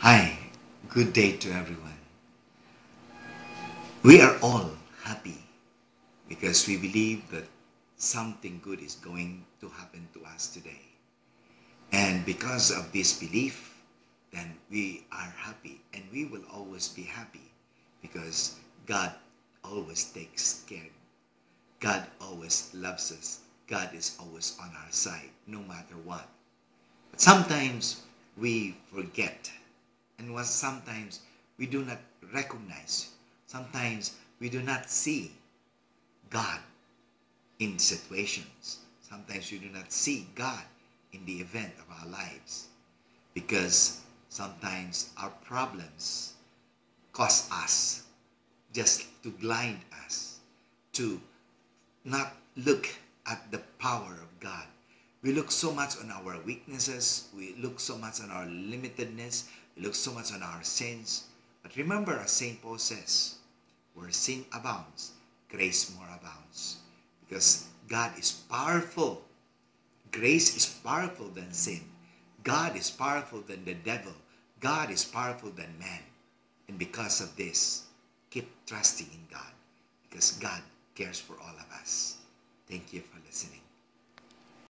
Hi, good day to everyone. We are all happy because we believe that something good is going to happen to us today. And because of this belief, then we are happy and we will always be happy because God always takes care. God always loves us. God is always on our side, no matter what. But sometimes we forget, and sometimes we do not recognize. Sometimes we do not see God in situations. Sometimes we do not see God in the event of our lives because sometimes our problems cause us just to blind us to not look at the power of God. We look so much on our weaknesses. We look so much on our limitedness. We look so much on our sins. But remember, as St. Paul says, where sin abounds, grace more abounds. Because God is powerful. Grace is powerful than sin. God is powerful than the devil. God is powerful than man. And because of this, keep trusting in God. Because God cares for all of us. Thank you for listening.